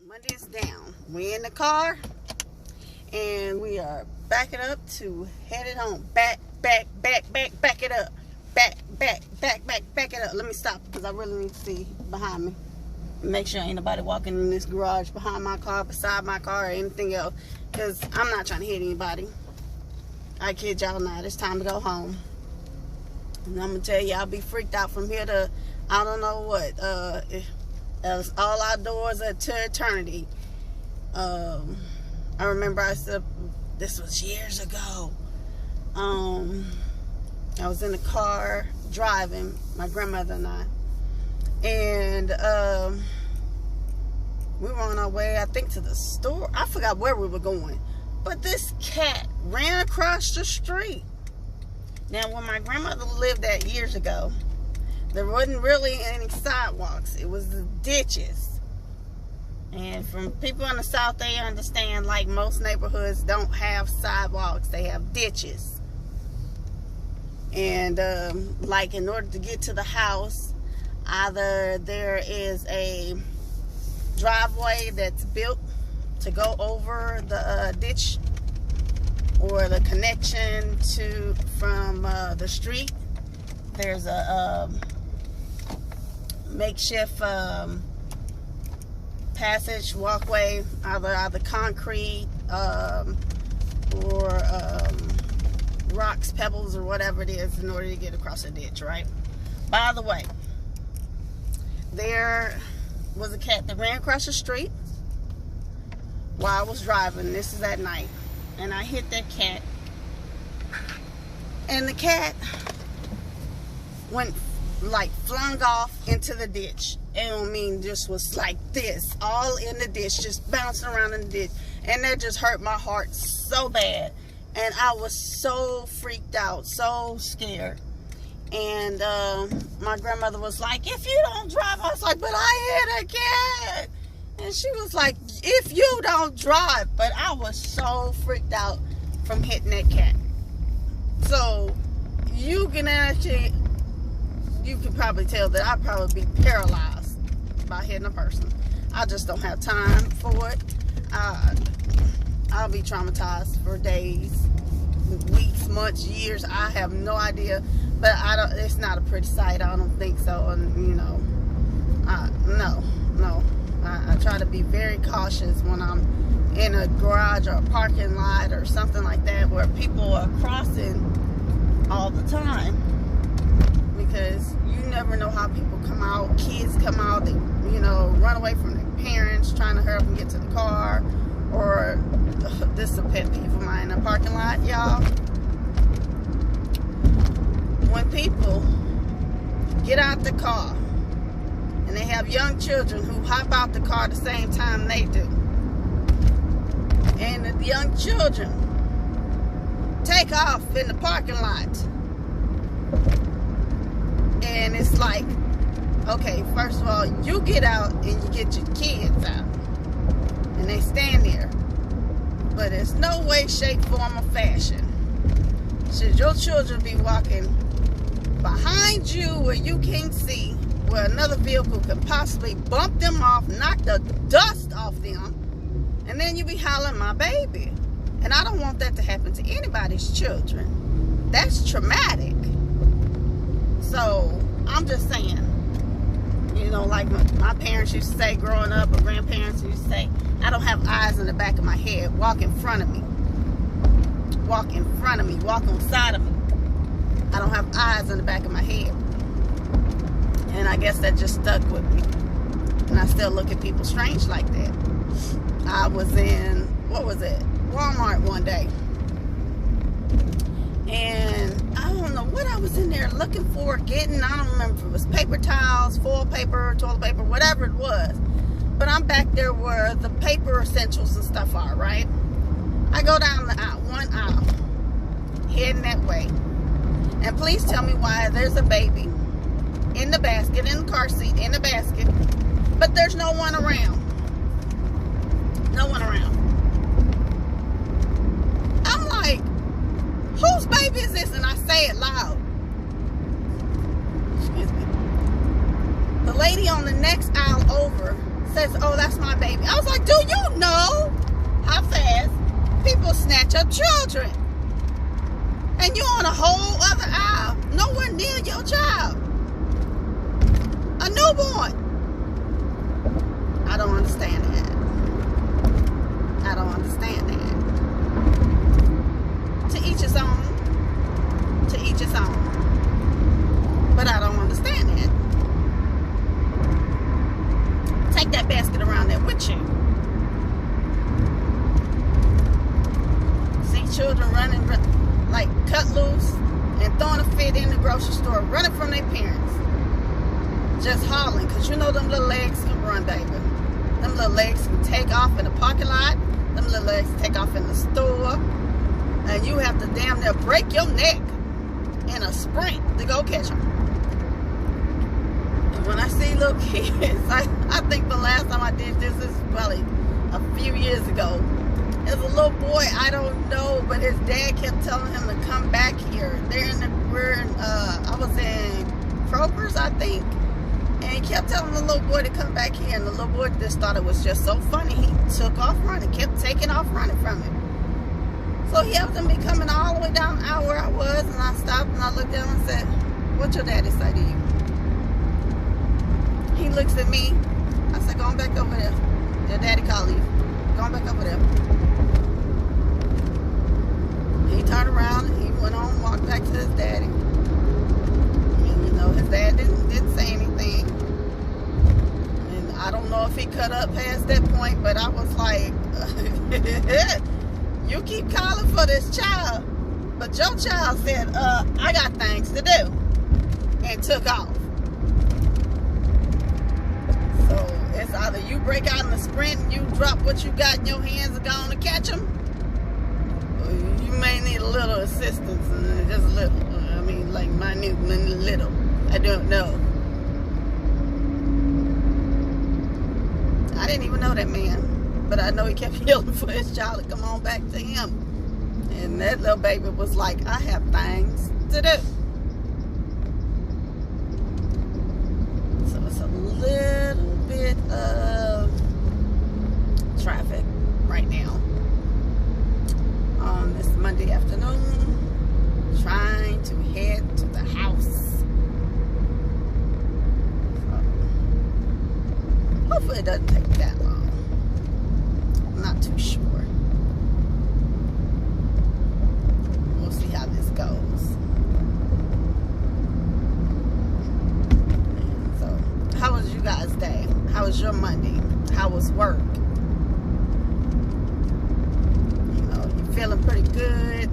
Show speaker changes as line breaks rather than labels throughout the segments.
Monday's down. We're in the car and we are backing up to head it home. Back it up. Back it up. Let me stop because I really need to see behind me. Make sure ain't nobody walking in this garage behind my car, beside my car, or anything else. Because I'm not trying to hit anybody. I kid y'all not. It's time to go home. And I'm going to tell you, I'll be freaked out from here to, I don't know what. It's all outdoors to eternity. I remember I said, this was years ago. I was in the car driving, my grandmother and I. And we were on our way, I think, to the store. I forgot where we were going. But this cat ran across the street. Now, when my grandmother lived there years ago, there wasn't really any sidewalks. It was the ditches. And from people in the South, they understand, like, most neighborhoods don't have sidewalks. They have ditches. And, like, in order to get to the house, either there is a driveway that's built to go over the ditch, or the connection from the street. There's a makeshift passage, walkway, either concrete or rocks, pebbles, or whatever it is in order to get across the ditch, right? By the way, there was a cat that ran across the street while I was driving. This is at night. And I hit that cat. And the cat went, like, flung off into the ditch. I mean, just was like this, all in the ditch, just bouncing around in the ditch. And that just hurt my heart so bad. And I was so freaked out, so scared. And my grandmother was like, if you don't drive, I was like, but I hit a cat. And she was like, if you don't drive. But I was so freaked out from hitting that cat. So you can actually, you can probably tell that I'd probably be paralyzed by hitting a person. I just don't have time for it. I'll be traumatized for days, weeks, months, years. I have no idea. But it's not a pretty sight. I don't think so. And, you know, no. I try to be very cautious when I'm in a garage or a parking lot or something like that where people are crossing all the time, because you never know how people come out. Kids come out, they, you know, run away from their parents trying to hurry up and get to the car. Or this is a pet peeve of mine in a parking lot, y'all. When people get out the car and they have young children who hop out the car the same time they do, and the young children take off in the parking lot, and it's like, okay, first of all, you get out and you get your kids out and they stand there, but there's no way, shape, form, or fashion should your children be walking behind you where you can't see, where another vehicle could possibly bump them off, knock the dust off them, and then you be hollering, my baby. And I don't want that to happen to anybody's children. That's traumatic. So I'm just saying, you know, like my parents used to say growing up, or grandparents used to say, I don't have eyes in the back of my head. Walk in front of me. Walk in front of me. Walk on the side of me. I don't have eyes in the back of my head. And I guess that just stuck with me. And I still look at people strange like that. I was in, what was it? Walmart one day. And I don't know what I was in there looking for, getting. I don't remember if it was paper towels, foil paper, toilet paper, whatever it was. But I'm back there where the paper essentials and stuff are, right? I go down the aisle, one aisle, heading that way. And please tell me why there's a baby in the basket, in the car seat, in the basket, but there's no one around. No one around. I'm like, whose baby is this? And I say it loud. Excuse me. The lady on the next aisle over says, oh, that's my baby. I was like, do you know how fast people snatch up children? And you're on a whole other aisle, nowhere near your child. A newborn. I don't understand that. I don't understand that. To each his own. To each his own. But I don't understand that. Take that basket around there with you. See children running, like cut loose and throwing a fit in the grocery store, running from their parents. Just hollering, because you know them little legs can run, baby. Them little legs can take off in the parking lot. Them little legs can take off in the store. And you have to damn near break your neck in a sprint to go catch them. And when I see little kids, I think the last time I did this is probably a few years ago. There's a little boy, I don't know, but his dad kept telling him to come back here. I was in Kroger's, I think. And he kept telling the little boy to come back here. And the little boy just thought it was just so funny. He took off running, kept taking off running from him. So he happened to be coming all the way down the aisle where I was. And I stopped and I looked at him and said, what'd your daddy say to you? He looks at me. I said, go on back over there. Your daddy called you. Go on back over there. He turned around and he went on, walked back to his daddy. And you know, his dad didn't say anything. And I don't know if he cut up past that point, but I was like, you keep calling for this child. But your child said, I got things to do. And took off. So it's either you break out in the sprint and you drop what you got in your hands and go on to catch them. Or you may need a little assistance, just a little. I mean, like minute, little. I don't know. I didn't even know that man. But I know he kept yelling for his child to come on back to him. And that little baby was like, I have things to do. So it's a little bit of traffic right now on this Monday afternoon, trying to head to the house. So hopefully it doesn't take that long. I'm not too sure. We'll see how this goes. And so, how was you guys' day? How was your Monday? How was work? You know, you feeling pretty good.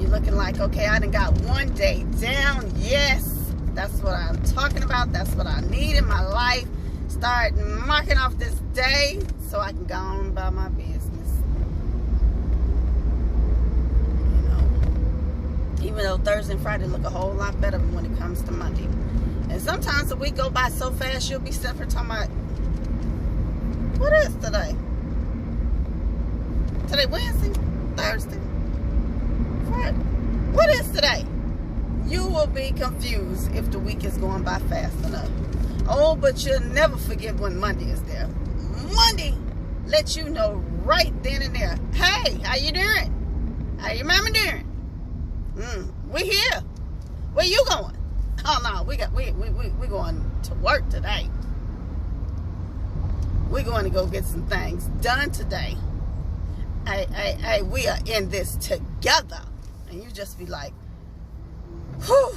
You looking like, okay, I done got one day down. Yes, that's what I'm talking about. That's what I need in my life. Start marking off this day so I can go on about my business. You know, even though Thursday and Friday look a whole lot better when it comes to Monday. And sometimes the week go by so fast, you'll be sitting for talking about, what is today? Today Wednesday? Thursday? Friday? What is today? You will be confused if the week is going by fast enough. Oh, but you'll never forget when Monday is there. Monday lets you know right then and there. Hey, how you doing? How your mama doing? We here. Where you going? Oh no, we going to work today. We're going to go get some things done today. Hey, we are in this together. And you just be like, whew.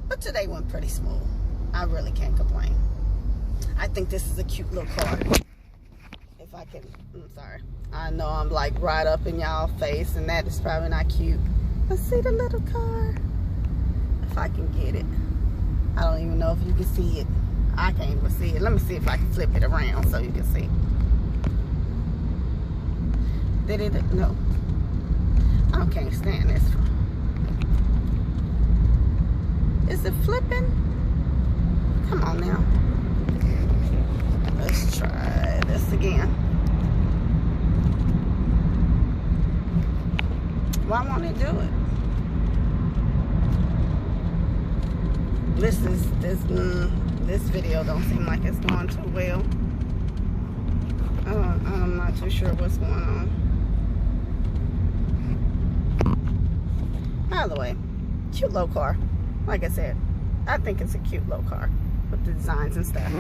But today went pretty smooth. I really can't complain. I think this is a cute little car. If I can, I'm sorry. I know I'm like right up in y'all face and that is probably not cute. But see the little car? If I can get it. I don't even know if you can see it. I can't even see it. Let me see if I can flip it around so you can see. Did it? No. I can't stand this. Is it flipping? Come on now. Let's try this again. Why won't it do it? this video don't seem like it's going too well. I'm not too sure what's going on. By the way, cute little car. Like I said, I think it's a cute little car with the designs and stuff.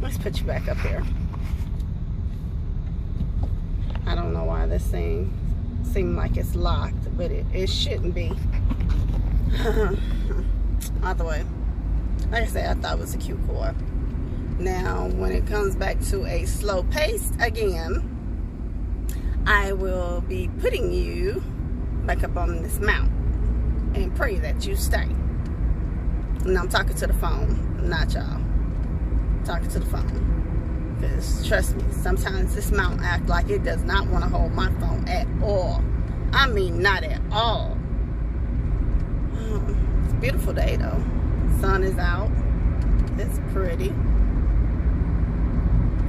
Let's put you back up here. I don't know why this thing seems like it's locked, but it shouldn't be. Either way, like I said, I thought it was a cute car. Now, when it comes back to a slow pace again, I will be putting you back up on this mount and pray that you stay. And I'm talking to the phone, not y'all. Talking to the phone. Because trust me, sometimes this mount acts like it does not want to hold my phone at all. I mean, not at all. It's a beautiful day though. Sun is out. It's pretty.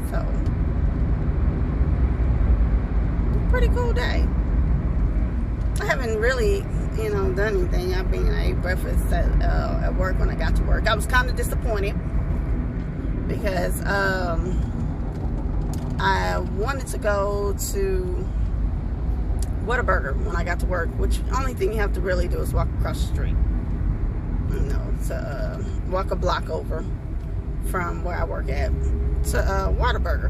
So, pretty cool day. I haven't really, done anything. I've been ate breakfast at work when I got to work. I was kind of disappointed because I wanted to go to Whataburger when I got to work, which the only thing you have to really do is walk across the street. To walk a block over from where I work at to Whataburger.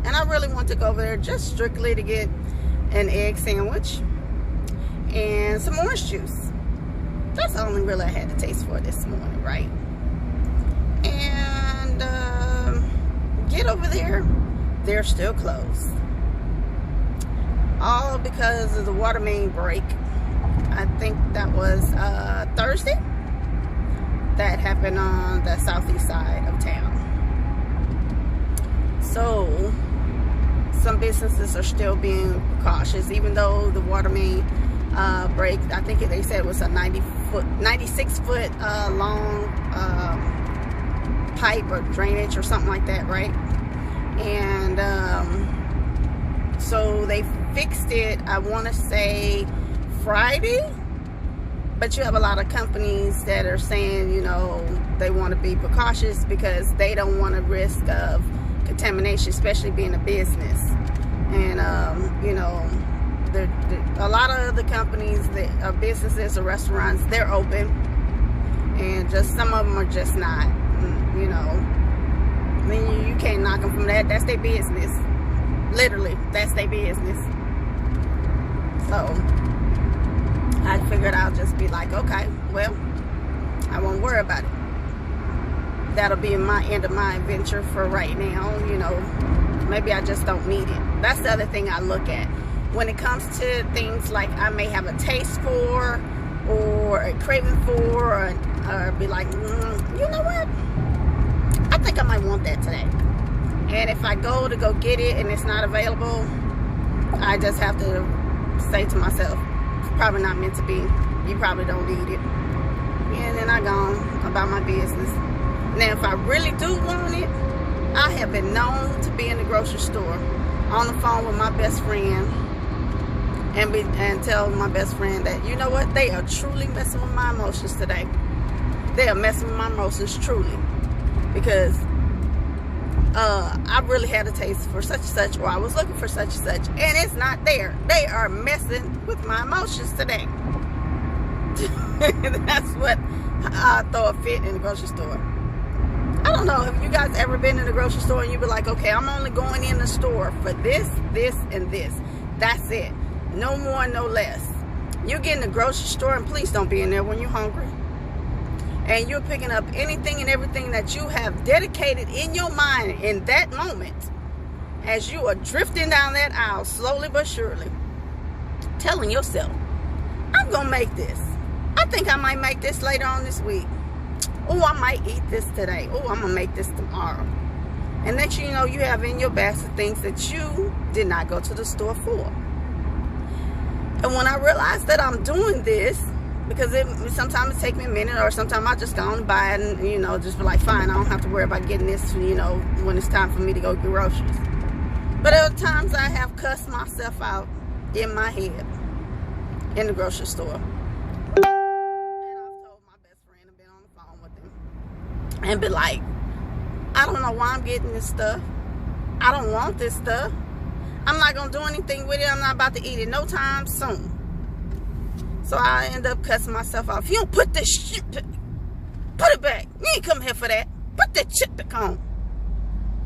And I really want to go over there just strictly to get an egg sandwich and some orange juice. That's the only really I had to taste for this morning, right? And get over there, they're still closed. All because of the water main break. I think that was Thursday. That happened on the southeast side of town. So some businesses are still being cautious, even though the water main break, I think they said it was a 96 foot long pipe or drainage or something like that, right? And so they fixed it, I want to say Friday. But you have a lot of companies that are saying, they want to be precautious because they don't want to risk of contamination, especially being a business. And, a lot of the companies that are businesses or restaurants, they're open. And just some of them are just not, I mean, you can't knock them from that. That's their business. Literally, that's their business. So I figured I'll just be like, okay, well, I won't worry about it. That'll be my end of my adventure for right now. Maybe I just don't need it. That's the other thing I look at. When it comes to things like I may have a taste for or a craving for or be like, you know what? I think I might want that today. And if I go get it and it's not available, I just have to say to myself, probably not meant to be. You probably don't need it. And then I go about my business. Now, if I really do want it, I have been known to be in the grocery store on the phone with my best friend and tell my best friend that, you know what, they are truly messing with my emotions today. They are messing with my emotions truly. Because I really had a taste for such and such, or I was looking for such and such, and it's not there. They are messing with my emotions today. That's what I throw a fit in the grocery store. I don't know, have you guys ever been in the grocery store and you be like, okay, I'm only going in the store for this, this, and this. That's it. No more, no less. You get in the grocery store, and please don't be in there when you're hungry. And you're picking up anything and everything that you have dedicated in your mind in that moment as you are drifting down that aisle slowly but surely, telling yourself, I'm going to make this. I think I might make this later on this week. Oh, I might eat this today. Oh, I'm going to make this tomorrow. And next you know, you have in your basket things that you did not go to the store for. And when I realized that I'm doing this, because sometimes it takes me a minute, or sometimes I just go on and buy it and, just be like, fine, I don't have to worry about getting this, when it's time for me to go get groceries. But there are times I have cussed myself out in my head in the grocery store. And I've told my best friend, I've been on the phone with him. and be like, I don't know why I'm getting this stuff. I don't want this stuff. I'm not going to do anything with it. I'm not about to eat it no time soon. So I end up cussing myself off. You don't put this shit back. Put it back. You ain't come here for that. Put that shit back on.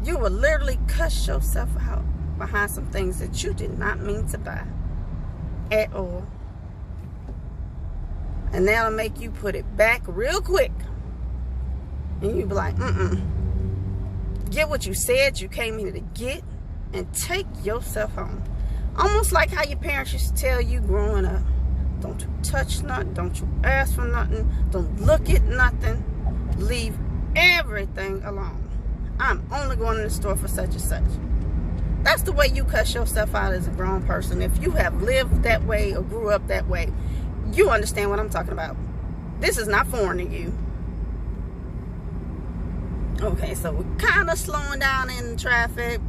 You will literally cuss yourself out behind some things that you did not mean to buy at all. And that'll make you put it back real quick. And you be like, get what you said you came here to get and take yourself home. Almost like how your parents used to tell you growing up. Don't you touch nothing. Don't you ask for nothing. Don't look at nothing. Leave everything alone. I'm only going to the store for such and such. That's the way you cuss yourself out as a grown person. If you have lived that way or grew up that way, you understand what I'm talking about. This is not foreign to you. Okay, so we're kind of slowing down in traffic.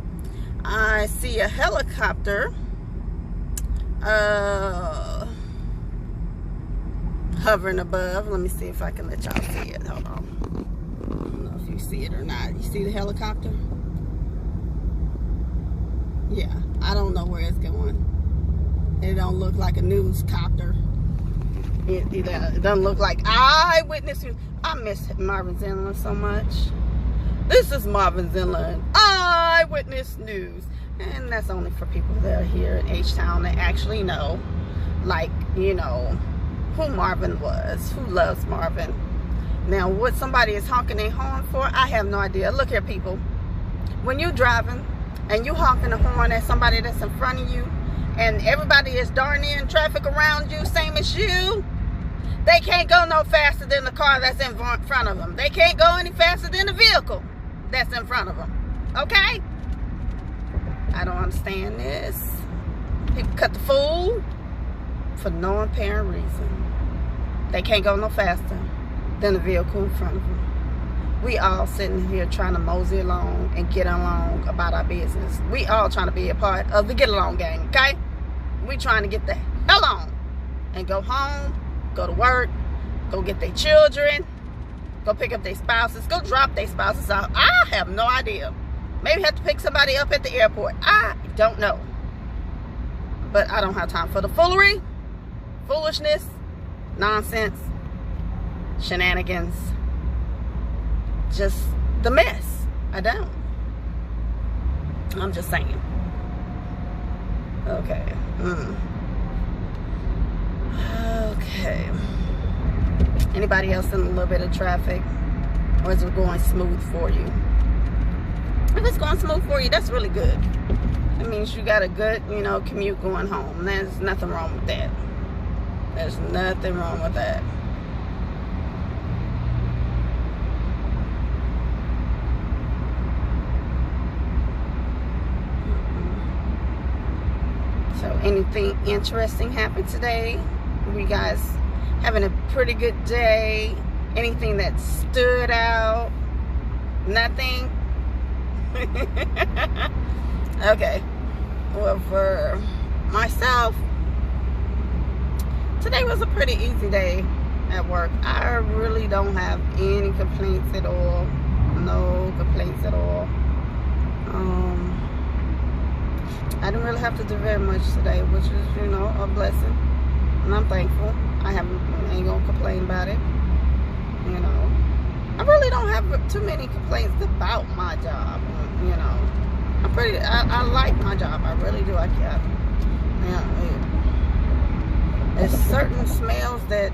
I see a helicopter hovering above. Let me see if I can let y'all see it. Hold on. I don't know if you see it or not. You see the helicopter? Yeah, I don't know where it's going. It don't look like a news copter. It doesn't look like eyewitness news. I miss Marvin Zindler so much. This is Marvin Zindler and Eyewitness News. And that's only for people that are here in H-Town that actually know, like, you know, who Marvin was, who loves Marvin. Now, what somebody is honking their horn for, I have no idea. Look here, people. When you're driving and you honking the horn at somebody that's in front of you, and everybody is darn near in traffic around you, same as you, they can't go no faster than the car that's in front of them. They can't go any faster than the vehicle that's in front of them. Okay? I don't understand this. People cut the fool for no apparent reason. They can't go no faster than the vehicle in front of them. We all sitting here trying to mosey along and get along about our business. We all trying to be a part of the get along gang, okay? We trying to get the hell on and go home, go to work, go get their children, go pick up their spouses, go drop their spouses out. I have no idea. Maybe have to pick somebody up at the airport. I don't know. But I don't have time for the foolery, foolishness, nonsense, shenanigans, just the mess. I don't. I'm just saying. Okay. Okay. Anybody else in a little bit of traffic? Or is it going smooth for you? If it's going smooth for you, that's really good. It means you got a good, you know, commute going home. There's nothing wrong with that. There's nothing wrong with that. So anything interesting happened today? Were you guys having a pretty good day? Anything that stood out? Nothing? Okay. Well, for myself, today was a pretty easy day at work. I really don't have any complaints at all. No complaints at all. I didn't really have to do very much today, which is, you know, a blessing. And I'm thankful. I ain't gonna complain about it. You know, I really don't have too many complaints about my job. You know, I like my job. I really do. There's certain smells that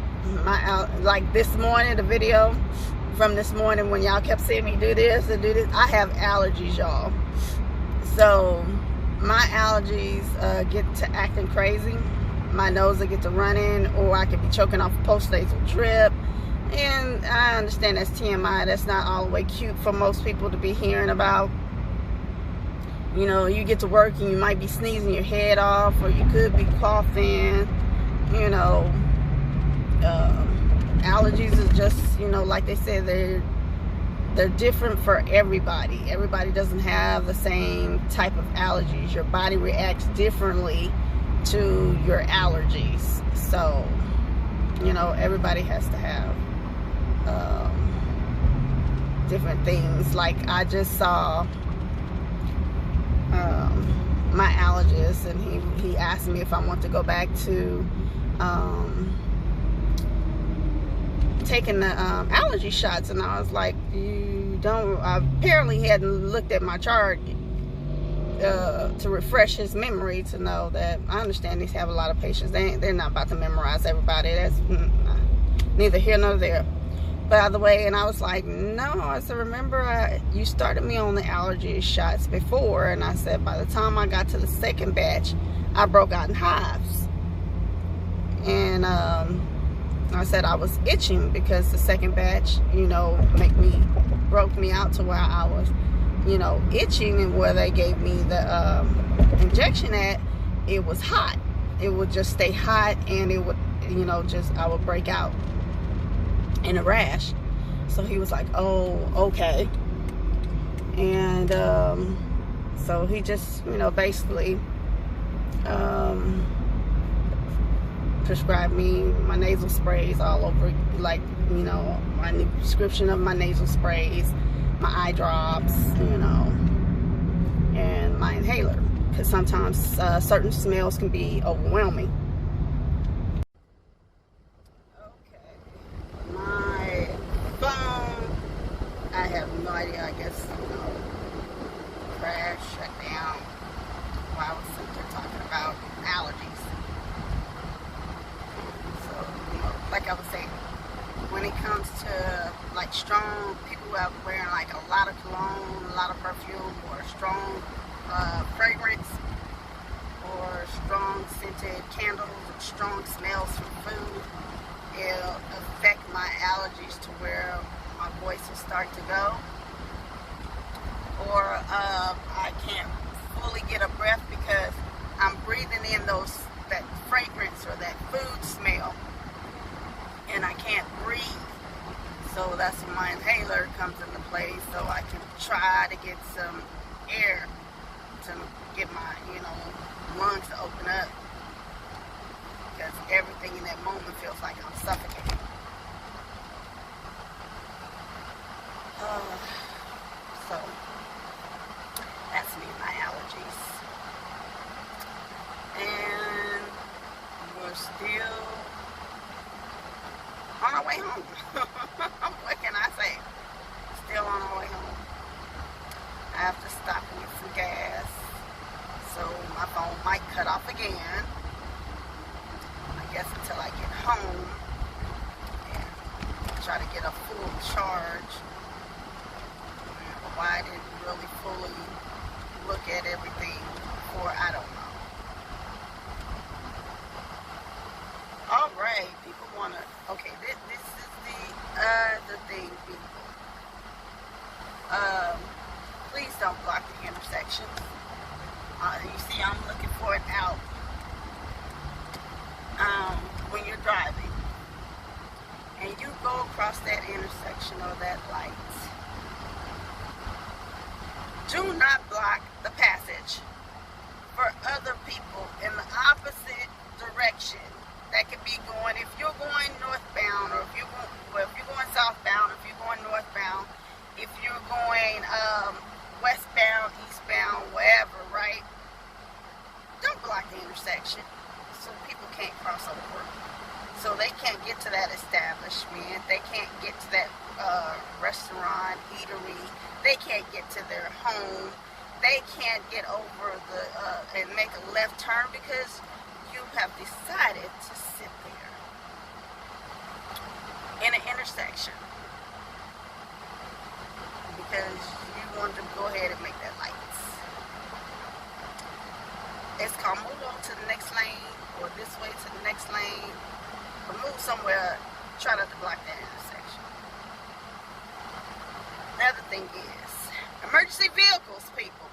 like this morning, the video from this morning when y'all kept seeing me do this and do this. I have allergies, y'all. So my allergies get to acting crazy. My nose will get to running, or I could be choking off a post-nasal drip. And I understand that's TMI. That's not all the way cute for most people to be hearing about. You know, you get to work and you might be sneezing your head off, or you could be coughing. You know, allergies is just, you know, like they said, they're different for everybody. Everybody doesn't have the same type of allergies. Your body reacts differently to your allergies. So, you know, everybody has to have different things. Like I just saw my allergist, and he asked me if I want to go back to taking the allergy shots, and I was like, you don't. Apparently he hadn't looked at my chart to refresh his memory to know that I understand these have a lot of patients. They're not about to memorize everybody. That's neither here nor there. By the way, and I was like, no. I said, remember, you started me on the allergy shots before, and I said by the time I got to the second batch, I broke out in hives, and I said I was itching because the second batch, broke me out to where I was, itching, and where they gave me the injection at, it was hot. It would just stay hot, and it would, I would break out in a rash. So he was like, oh, okay. And so he just, basically prescribed me my nasal sprays all over, like, my prescription of my nasal sprays, my eye drops, and my inhaler, because sometimes certain smells can be overwhelming. Okay, my phone, I have no idea, I guess, crashed, shut down while I was sitting there talking about allergies. So, like I was saying, when it comes to like strong people who are wearing like a lot of cologne, a lot of perfume, or strong fragrance, or strong scented candles, or strong smells from food, it'll affect my allergies to where my voice will start to go, or I can't fully get a breath because I'm breathing in that fragrance or that food smell, and I can't breathe. So that's when my inhaler comes into play, so I can try to get some air to get my, lungs to open up, because everything in that moment feels like I'm suffocating. So that's me and my allergies. And we're still on our way home. What can I say? Still on our way home. I have to stop and get some gas, so my phone might cut off again, I guess, until I get home and try to get a full charge. Why I didn't really fully look at everything before, I don't know. Alright, people want to, okay, this is the other thing, people. Please don't block the intersection. You see, I'm looking for it out when you're driving, and you go across that intersection or that light. Do not block the passage for other people in the opposite direction. That could be going, if you're going northbound, or if you're going southbound, if you're going northbound, if you're going westbound, eastbound, wherever, right? Don't block the intersection so people can't cross over. So they can't get to that establishment. They can't get to that restaurant, eatery. They can't get to their home. They can't get over and make a left turn because you have decided to sit there in an intersection because you want to go ahead and make that light. It's called move on to the next lane, or this way to the next lane, or move somewhere, try not to block that intersection. Another thing is emergency vehicles, people.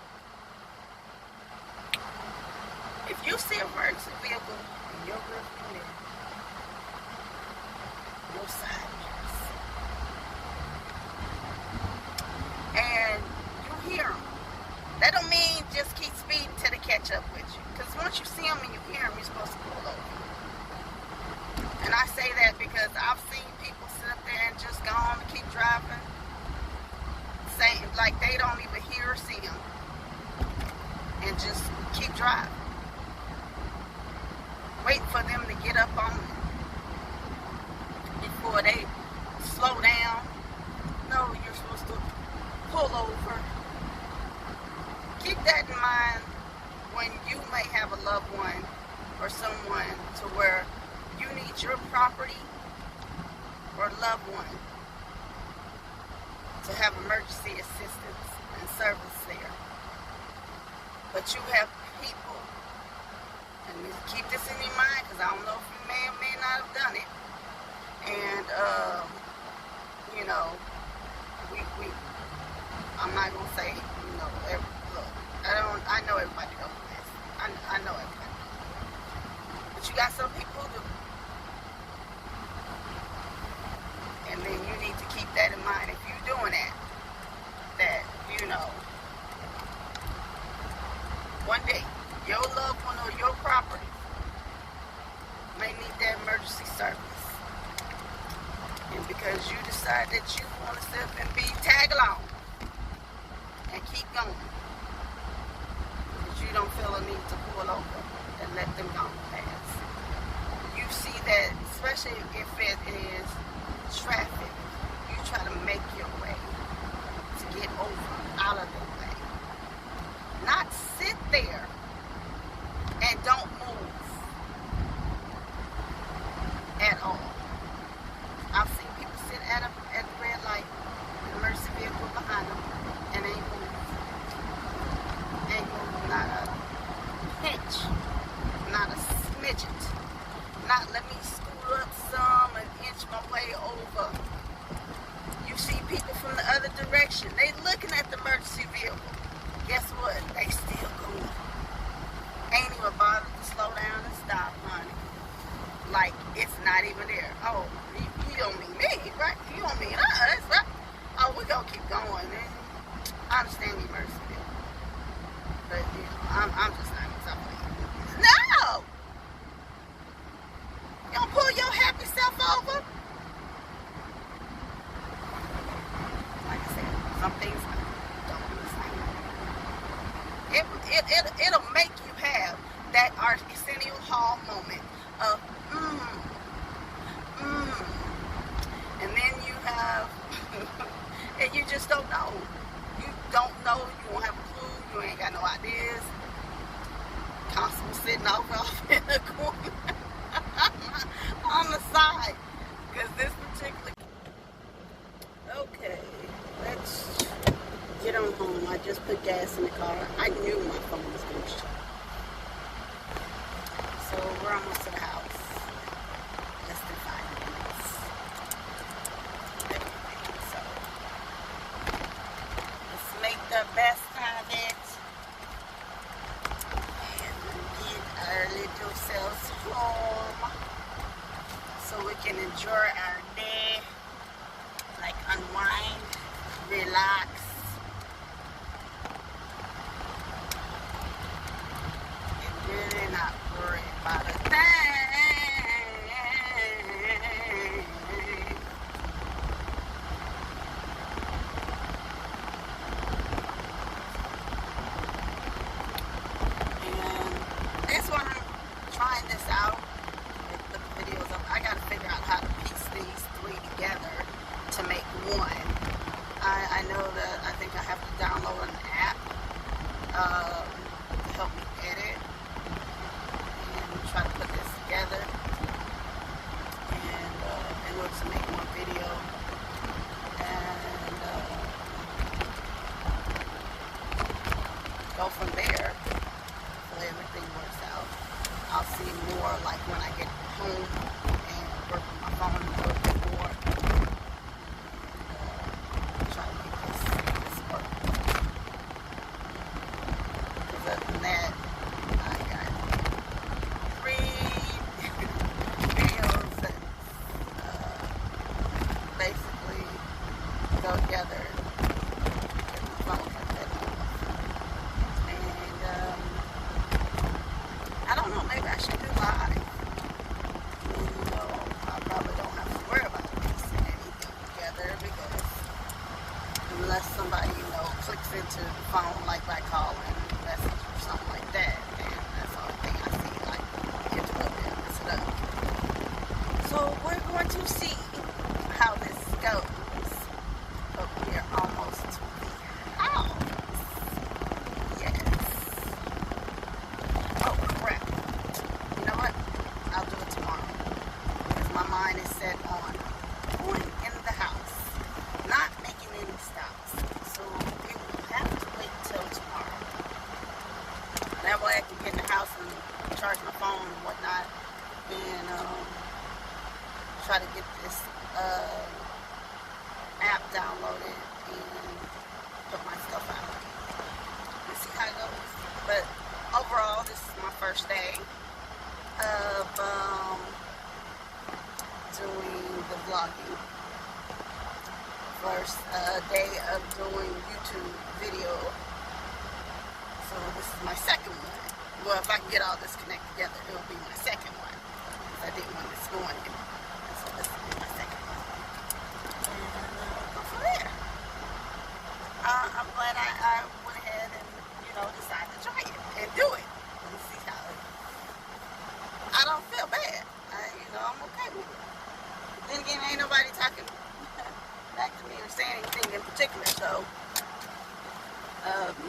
If you see an emergency vehicle in your rearview mirror, your side mirrors, and you hear them, that don't mean just keep speeding till they catch up with you. Because once you see them and you hear them, you're supposed to pull over. And I say that because I've seen people sit up there and just go on and keep driving. and just keep driving. Wait for them to get up on it before they slow down. No, you're supposed to pull over. Keep that in mind when you may have a loved one or someone to where you need your property or loved one to have emergency assistance and service there. But you have people, and keep this in your mind, because I don't know if you may or may not have done it. And you know, I'm not gonna say, you know, look, I know everybody goes through this. I know everybody. But you got some people who do. And then you need to keep that in mind if you're doing that, you know, one day your loved one or your property may need that emergency service. And because you decide that you want to sit up and be tag along and keep going, because you don't feel a need to pull over and let them go pass. You see that, especially if it is traffic, you try to make your way to get over, out of the way. Not sit there and don't move at all. I've seen people sit at the red light, an emergency vehicle behind them, and ain't move. Ain't move, not a pinch, not a smidget. Not let me scoot up some and inch my way over. You see people from the other direction. They looking at the emergency vehicle. Guess what? They still going. Ain't even bothered to slow down and stop, honey. Like it's not even there. Oh, you don't mean me, right? You don't mean us, right? Oh, we gonna keep going. And I understand the emergency vehicle, but you know, I'm just not something. No. You don't pull your happy self over. Like I said, some things don't do the same. It'll make you have that Arsenio Hall moment of and then you have and you just don't know. You don't know, you won't have a clue, you ain't got no ideas. Constable sitting off in the corner on the side. Because this particular... Okay, let's get on home. I just put gas in the car. I knew my phone was going to shut. So we're almost to the house. Less than 5 minutes. So let's make the best of it. Our little selves home so we can enjoy our day, like unwind, relax, and really not worry about a thing. That's why I'm trying this out. Put the videos up. I gotta figure out how to piece these three together to make one. I know that I think I have to download an app to help me edit and try to put this together and in order to make one video and go from there. Everything works out. I'll see more like when I get home and work on my phone a little bit more. And try to make this work. Because other than that, I got 3 videos that basically go together. Get my phone like that. I don't know, maybe I should do live. You know, I probably don't have to worry about piecing anything together because unless somebody, you know, clicks into the phone like by calling, message or something and try to get this app downloaded and put my stuff out. Let's see how it goes. But overall, this is my first day of doing the vlogging. First day of doing YouTube video. So this is my second one. Well, if I can get all this connected together, it will be my second one. Because I did one this morning. And so this will be my second one. And go from there. I'm glad I went ahead and, decided to try it and do it. And see how it I don't feel bad. I'm okay with it. Then again, ain't nobody talking back to me or saying anything in particular, so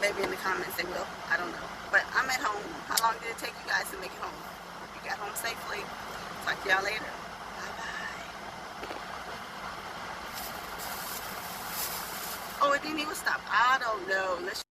maybe in the comments they will. I don't know. But I'm at home. How long did it take you guys to make it home? Hope you got home safely. Talk to y'all later. Bye-bye. Oh, it didn't even stop. I don't know. Let's